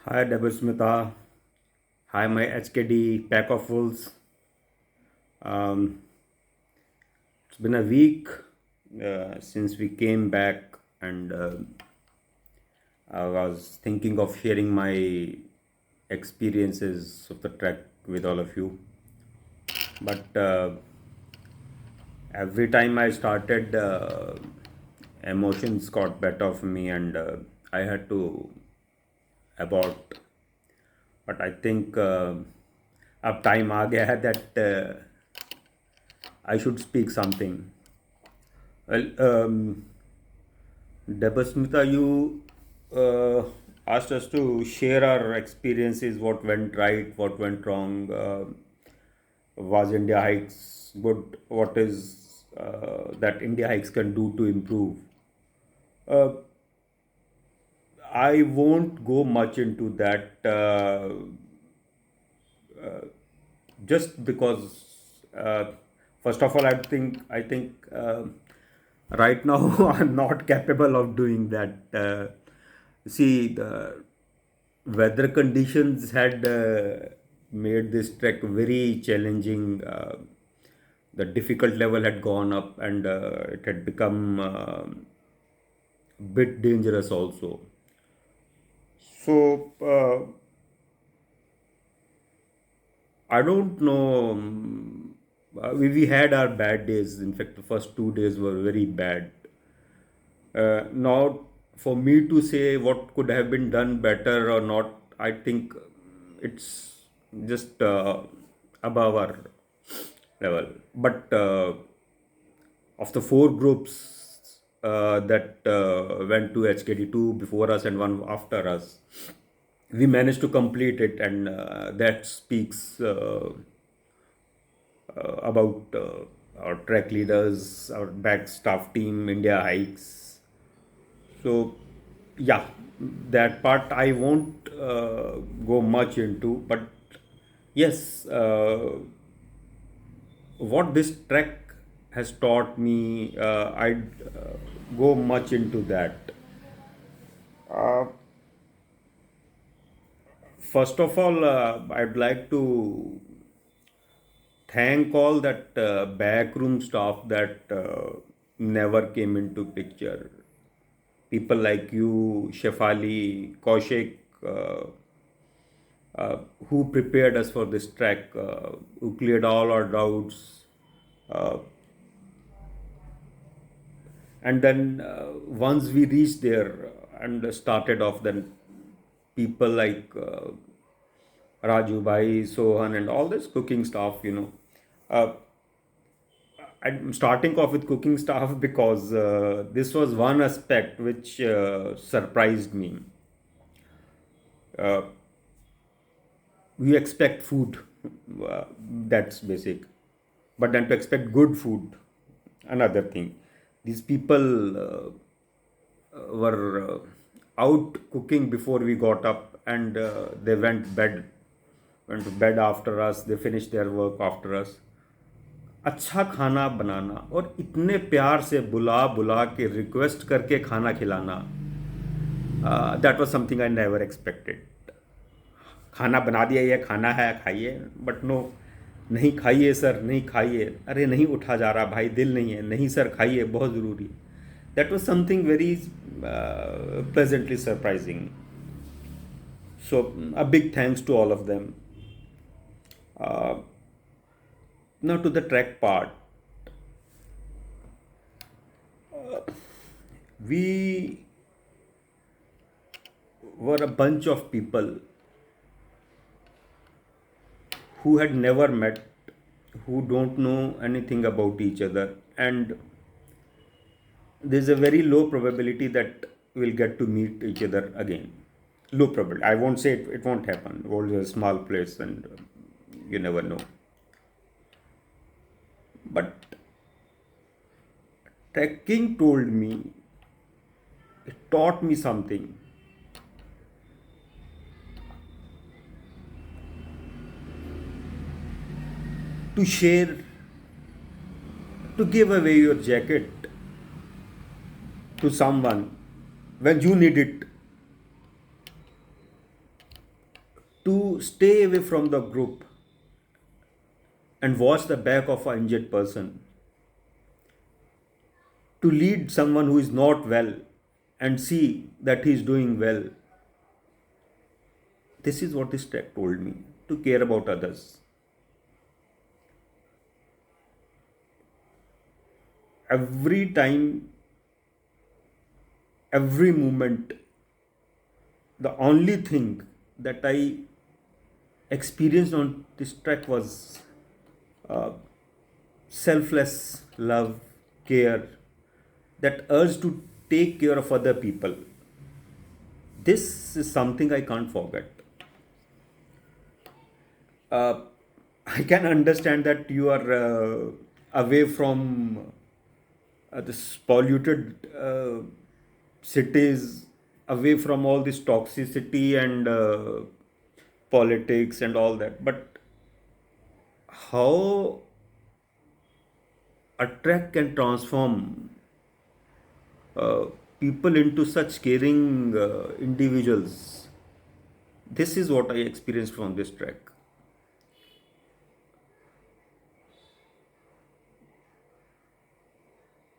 Hi Smita. Hi my HKD pack of wolves. Um, it's been a week since we came back, and I was thinking of sharing my experiences of the trek with all of you. But every time I started, emotions got better of me, and I had to abort. But I think अब time आ गया है that I should speak something. Well, Debasmita, you asked us to share our experiences, what went right, what went wrong. Was India Hikes good? What is that India Hikes can do to improve? Uh, I won't go much into that. Just because uh, first of all I think right now I'm not capable of doing that. See, the weather conditions had made this trek very challenging. The difficult level had gone up, and it had become bit dangerous also. So I don't know. We had our bad days. In fact, the first 2 days were very bad. Now, for me to say what could have been done better or not, I think it's just above our level. But of the four groups that went to HKD2 before us and one after us, we managed to complete it, and that speaks about our track leaders, our back staff team, India Hikes. So, yeah, that part I won't go much into, but yes, what this trek has taught me, I'd go much into that. Uh, First of all, I'd like to thank all that backroom staff that never came into picture. People like you, Shefali, Kaushik, uh, uh, who prepared us for this trek, who cleared all our doubts. Uh, and then once we reached there and started off, then people like Raju Bhai, Sohan, and all this cooking staff. Uh, I'm starting off with cooking staff because this was one aspect which surprised me. Uh, we expect food, that's basic. But then to expect good food, another thing. These people were out cooking before we got up, and they went to bed after us. They finished their work after us. अच्छा खाना बनाना और इतने प्यार से बुला बुला के request करके खाना खिलाना, that was something I never expected. खाना बना दिया, ये खाना है खाइए, बट नो, नहीं खाइए सर, नहीं खाइए, अरे नहीं उठा जा रहा भाई, दिल नहीं है, नहीं सर खाइए, बहुत ज़रूरी है. That was something very pleasantly surprising. So a big thanks to all of them. Now to the track part. We were a bunch of people who had never met, who don't know anything about each other, and there's a very low probability that we'll get to meet each other again. Low probability. I won't say it won't happen. World is a small place, and you never know. But trekking told me, it taught me something. To share, to give away your jacket to someone when you need it. to stay away from the group and watch the back of an injured person, to lead someone who is not well and see that he is doing well. This is what this trek told me, to care about others. Every time, every moment, the only thing that I experienced on this trek was selfless love, care, that urge to take care of other people. This is something I can't forget. uh, I can understand that you are away from this polluted cities, away from all this toxicity and politics and all that. But how a trek can transform uh, people into such caring individuals. This is what I experienced from this trek.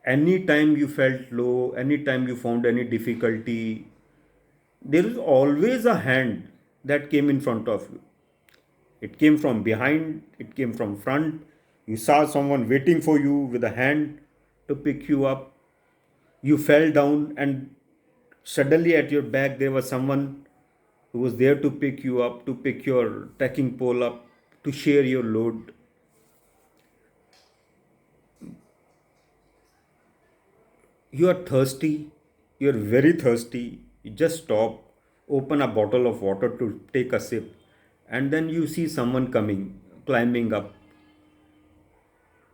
Anytime you felt low, anytime you found any difficulty, there is always a hand that came in front of you. It came from behind, it came from front. You saw someone waiting for you with a hand to pick you up. You fell down, and suddenly at your back there was someone who was there to pick you up, to pick your trekking pole up, to share your load. You are thirsty, you are very thirsty, you just stop, open a bottle of water to take a sip, and then you see someone coming, climbing up,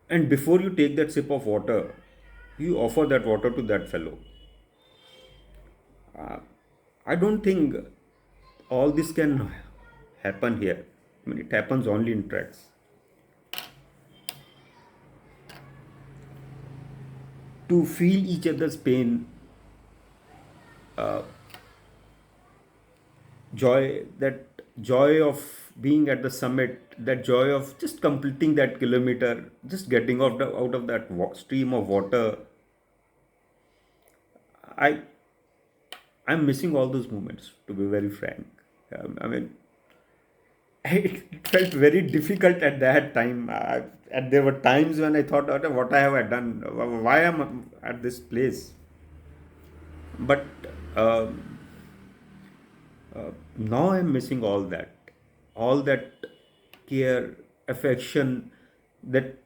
and before you take that sip of water, you offer that water to that fellow. I don't think all this can happen here. I mean, it happens only in tracks. To feel each other's pain, joy, that joy of being at the summit, that joy of just completing that kilometer, just getting out of that stream of water. I I'm missing all those moments, to be very frank. I mean, it felt very difficult at that time. And there were times when I thought, "Okay, what I have I done? Why am I at this place?" But um, now I'm missing all that care, affection, that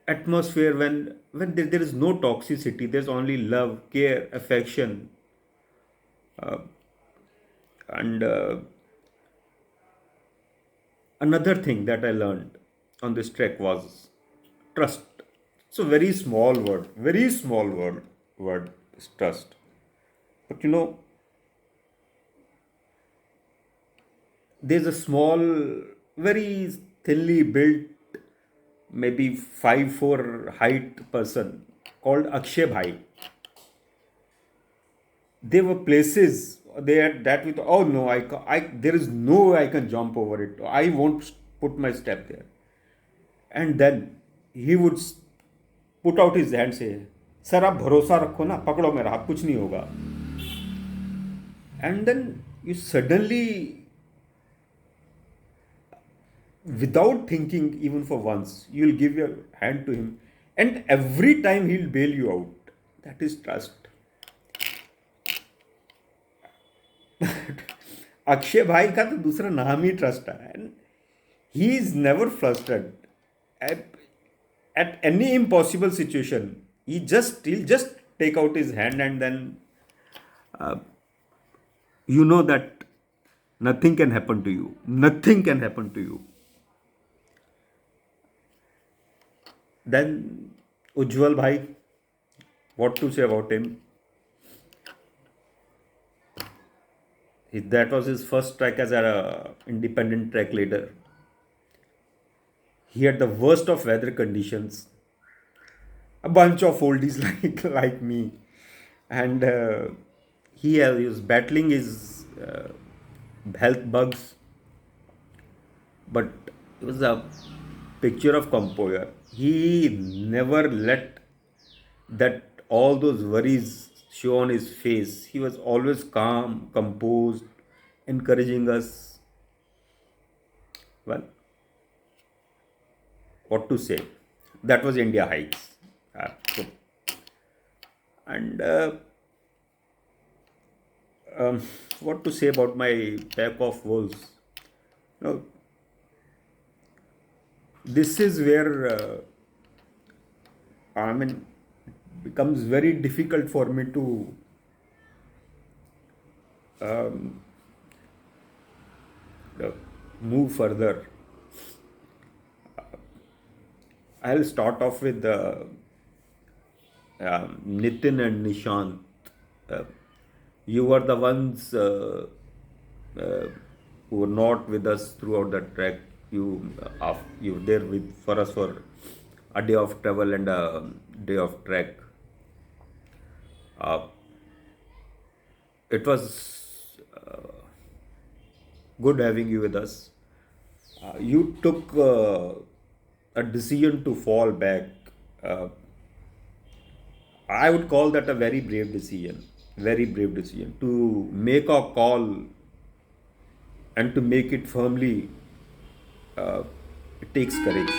atmosphere when there is no toxicity. There's only love, care, affection, and another thing that I learned on this trek was trust. It's a very small word is trust. But there's a small, very thinly built, maybe 5'4" height person called Akshay Bhai. There were places they had that with, oh no, there is no way I can jump over it. I won't put my step there. And then he would put out his hand, say, sir आप भरोसा रखो ना, पकड़ो मेरा हाथ, कुछ नहीं होगा. And then you suddenly, without thinking even for once, you'll give your hand to him, and every time he'll bail you out. That is trust. Akshay भाई का तो दूसरा नाम ही ट्रस्ट है. And he is never flustered at any impossible situation. He'll just take out his hand, and then you know that nothing can happen to you. Nothing can happen to you. Then Ujjwal Bhai, what to say about him? That was his first trek as a independent trek leader. He had the worst of weather conditions, a bunch of oldies like me, and He was battling his health bugs, but it was a picture of composure. He never let that all those worries show on his face. He was always calm, composed, encouraging us. Well, what to say? That was India Heights. So, and um, what to say about my pack of wolves? No, this is where I mean, it becomes very difficult for me to um, uh, move further. I'll start off with Nitin and Nishant. Uh, you were the ones uh, who were not with us throughout the trek. You were there with for us for a day of travel and a day of trek. Uh, it was good having you with us. You took a decision to fall back. Uh, I would call that a very brave decision. Very brave decision to make a call and to make it firmly. Uh, it takes courage.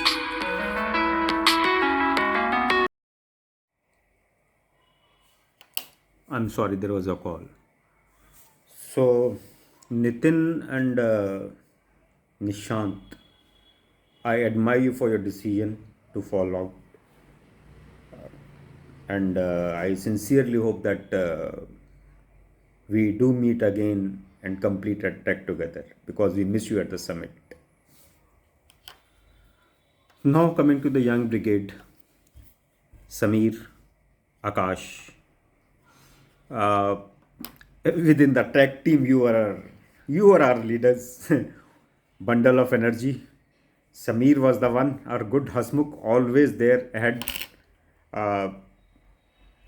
I'm sorry, there was a call. So, Nitin and Nishant, I admire you for your decision to fall out, and I sincerely hope that we do meet again and complete a trek together because we miss you at the summit. Now, coming to the young brigade, Samir, Akash, uh, within the track team, you are our leaders, bundle of energy. Samir was the one, our good Hasmukh, always there ahead, uh,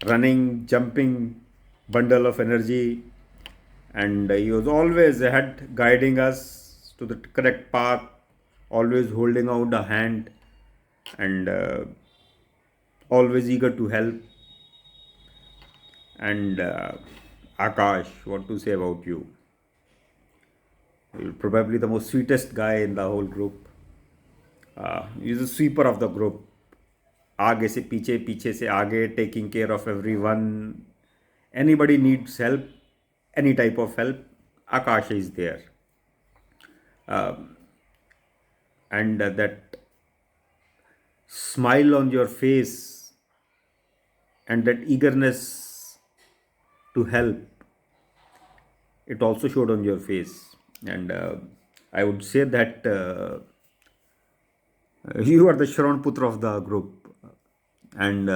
running, jumping, bundle of energy, and he was always ahead, guiding us to the correct path, always holding out a hand, and always eager to help. And Akash, what to say about you? You're probably the most sweetest guy in the whole group. He's a sweeper of the group. आगे से पीछे पीछे से आगे taking care of everyone. Anybody needs help, any type of help, Akash is there. And that smile on your face and that eagerness to help, it also showed on your face. And I would say that you are the Sharon Putra of the group. And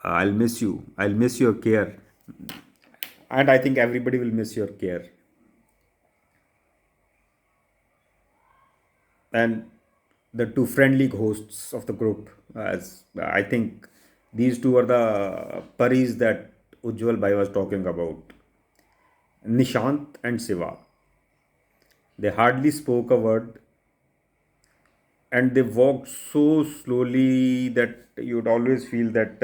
I'll miss you. I'll miss your care. And I think everybody will miss your care. And the two friendly hosts of the group, as I think these two are the paris that Ujjwal Bhai was talking about. Nishant and Siva. They hardly spoke a word and they walked so slowly that you'd always feel that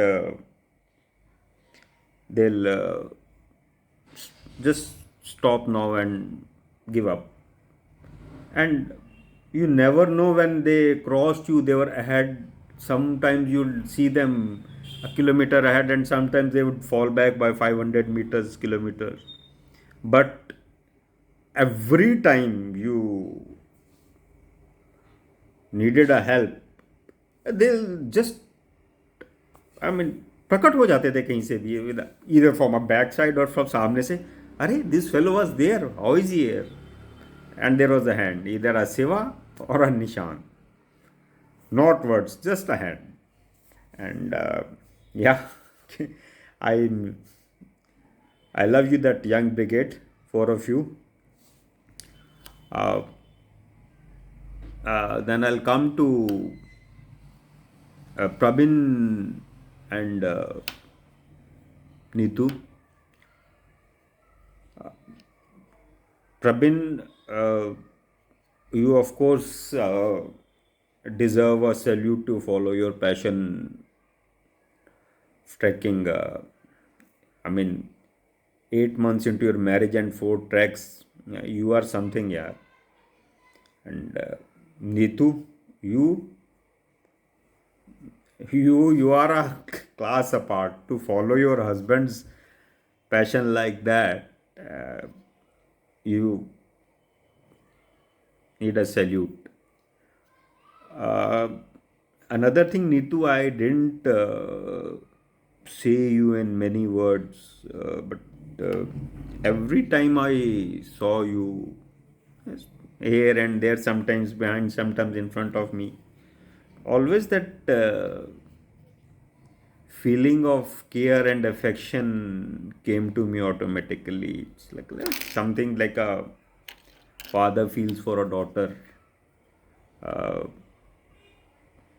they'll just stop now and give up. And you never know when they crossed you, they were ahead. Sometimes you'd see them a kilometer ahead, and sometimes they would fall back by 500 meters, kilometers. But every time you needed a help, they'll just, I mean, प्रकट हो जाते थे कहीं से भी, either from a back side or from सामने से. अरे this fellow was there, how is he here? And there was a hand, either a Siva or a Nishan. Not words, just a hand. And yeah, I I love you, that young brigade, four of you. Uh, then I'll come to Prabin and Neetu, Prabin, you of course deserve a salute to follow your passion trekking. I mean, 8 months into your marriage and 4 tracks, you are something, yeah. And Neetu, you you are a class apart to follow your husband's passion like that. You need a salute. Uh, Another thing, Neetu, I didn't say you in many words, but uh, every time I saw you, yes, here and there, sometimes behind, sometimes in front of me, always that feeling of care and affection came to me automatically. It's like something like a father feels for a daughter. Uh,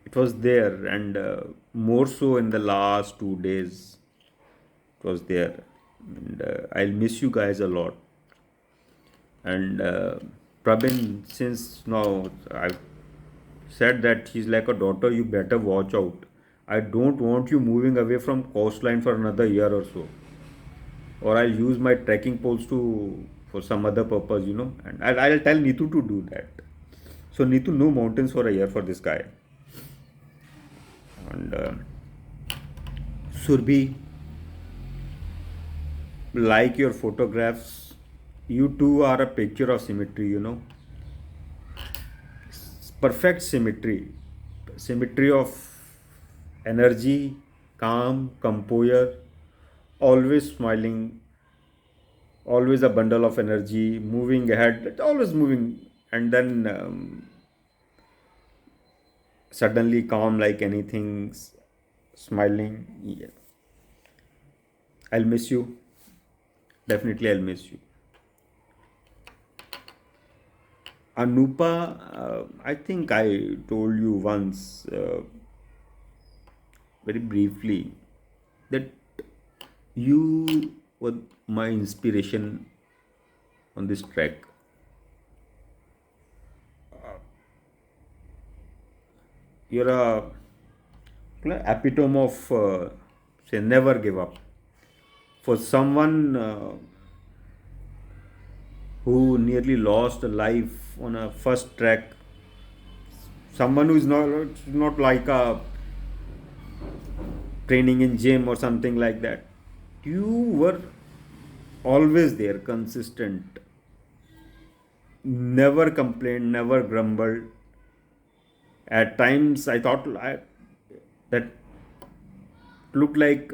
it was there, and more so in the last 2 days. It was there, and I'll miss you guys a lot. And Prabin, since now I've said that she's like a daughter, you better watch out. I don't want you moving away from coastline for another year or so, or I'll use my trekking poles to for some other purpose, and I'll tell Neetu to do that. So Neetu, no mountains for a year for this guy. And Surbhi, like your photographs, you two are a picture of symmetry. Perfect symmetry of energy, calm, composure, always smiling, always a bundle of energy, moving ahead, always moving, and then suddenly calm like anything, smiling. Yeah. I'll miss you. Definitely, I'll miss you. Anupa, I think I told you once, very briefly, that you were my inspiration on this track. You're a epitome of say never give up. For someone who nearly lost a life on a first track, someone who is not like a training in gym or something like that, you were always there, consistent, never complained, never grumbled. At times I thought that looked like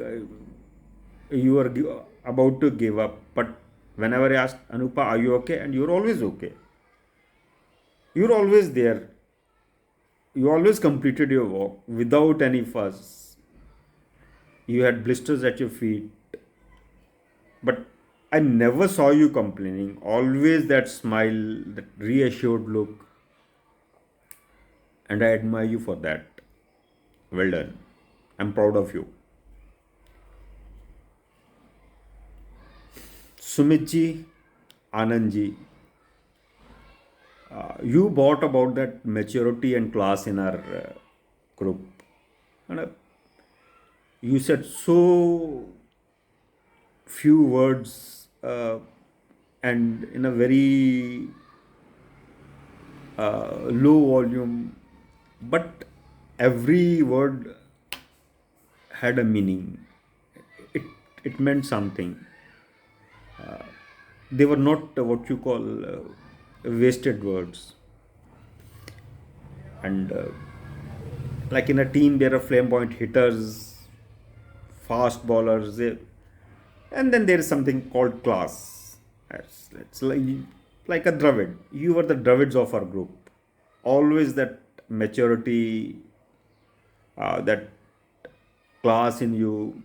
you were about to give up, but whenever I asked, Anupa, are you okay, and you're always okay, you're always there, you always completed your walk without any fuss. You had blisters at your feet, but I never saw you complaining. Always that smile, that reassured look, and I admire you for that. Well done. I'm proud of you. Sumitji, Anandji, you brought about that maturity and class in our group. And you said so few words and in a very low volume, but every word had a meaning. It, it meant something. They were not what you call wasted words. And like in a team, there are flamboyant hitters, fast bowlers, and then there is something called class. It's like a Dravid. You were the Dravids of our group. Always that maturity, that class in you.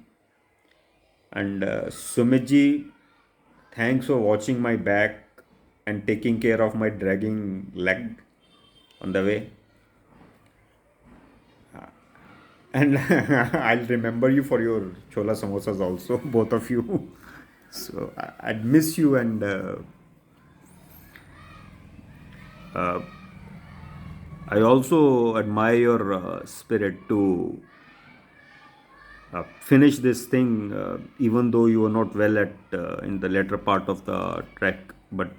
And Sumiji, thanks for watching my back and taking care of my dragging leg on the way. And I'll remember you for your chola samosas also, both of you. So I'd miss you, and I also admire your spirit to finish this thing, even though you were not well at in the later part of the trek. But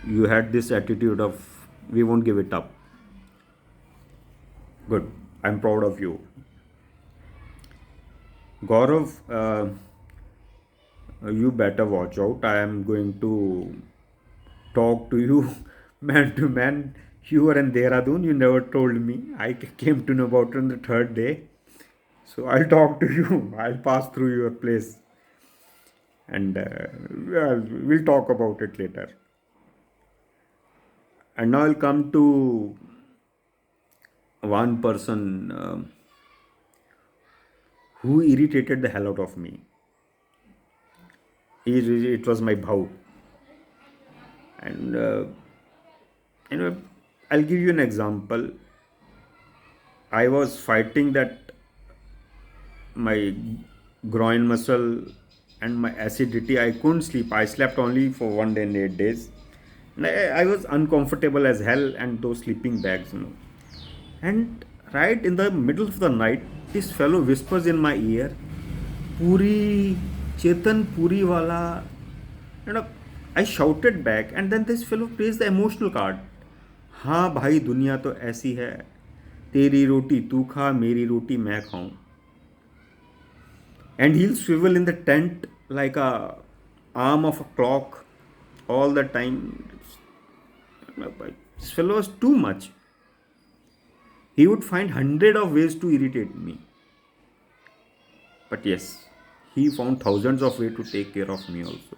you had this attitude of we won't give it up. Good. I'm proud of you. Gaurav, you better watch out. I am going to talk to you man to man. You were in Dehradun. You never told me. I came to know about it on the third day. So I'll talk to you. I'll pass through your place, and well, we'll talk about it later. And now I'll come to one person who irritated the hell out of me. It was my bhau, and you know, I'll give you an example. I was fighting that my groin muscle and my acidity. I couldn't sleep. I slept only for 1 day and 8 days. And I was uncomfortable as hell, and those sleeping bags. And right in the middle of the night, this fellow whispers in my ear, Puri, Chetan Puri wala. You know, I shouted back, and then this fellow plays the emotional card. हाँ भाई दुनिया तो ऐसी है तेरी रोटी तू खा मेरी रोटी मैं खाऊं. And he'll swivel in the tent like a arm of a clock all the time. This fellow was too much. He would find hundred of ways to irritate me. But yes, he found thousands of ways to take care of me also.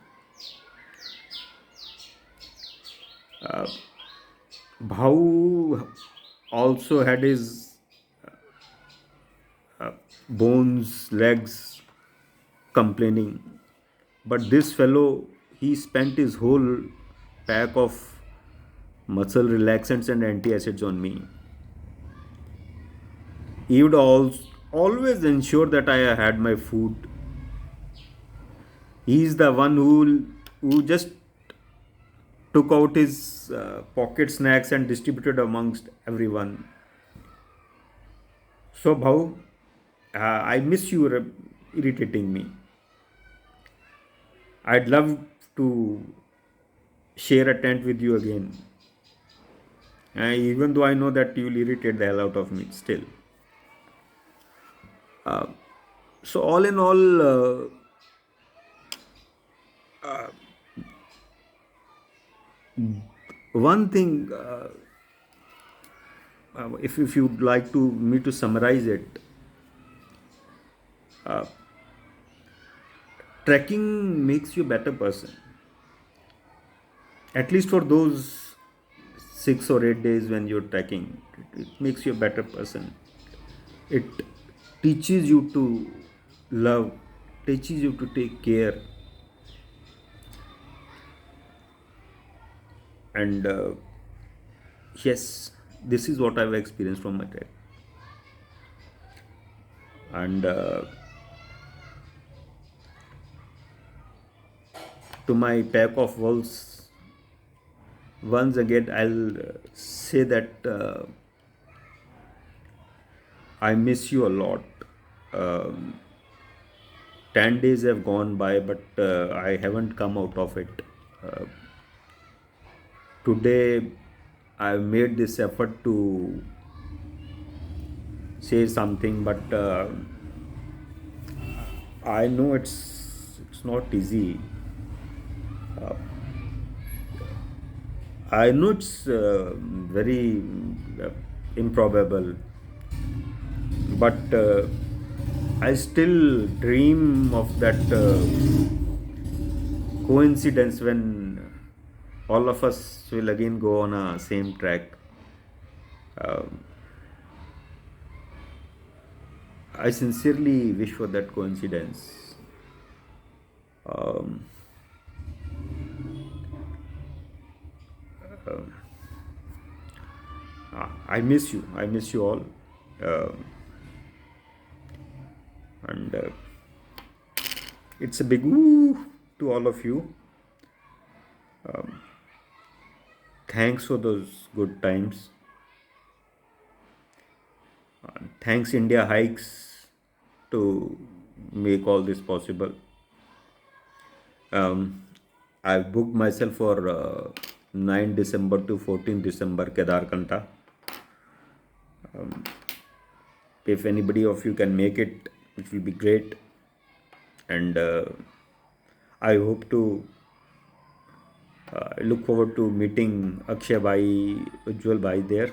Bhau also had his bones, legs complaining. But this fellow, he spent his whole pack of muscle relaxants and antacids on me. He would always ensure that I had my food. He's the one who just took out his pocket snacks and distributed amongst everyone. So, Bhau, I miss you irritating me. I'd love to share a tent with you again. Even though I know that you'll irritate the hell out of me still. So, all in all, one thing, if you'd like to me to summarize it, trekking makes you a better person. At least for those 6 or 8 days when you're trekking, it makes you a better person. It teaches you to love, teaches you to take care, and yes, this is what I've experienced from my trek. And to my pack of wolves, once again I'll say that I miss you a lot. Um, 10 days have gone by, but I haven't come out of it. Uh, Today, I've made this effort to say something, but I know it's not easy. I know it's very improbable, but I still dream of that coincidence when all of us will again go on a same track. Um, I sincerely wish for that coincidence. Um, I miss you. I miss you all. Um and it's a big woo to all of you. Thanks for those good times. Thanks India Hikes to make all this possible. Um, I've booked myself for 9 December to 14 December Kedarkanta. If anybody of you can make it, it will be great. And I hope to look forward to meeting Akshay Bhai, Ujjwal Bhai there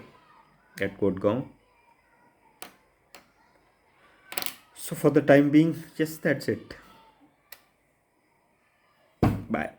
at Kotgaon. So for the time being, just that's it. Bye.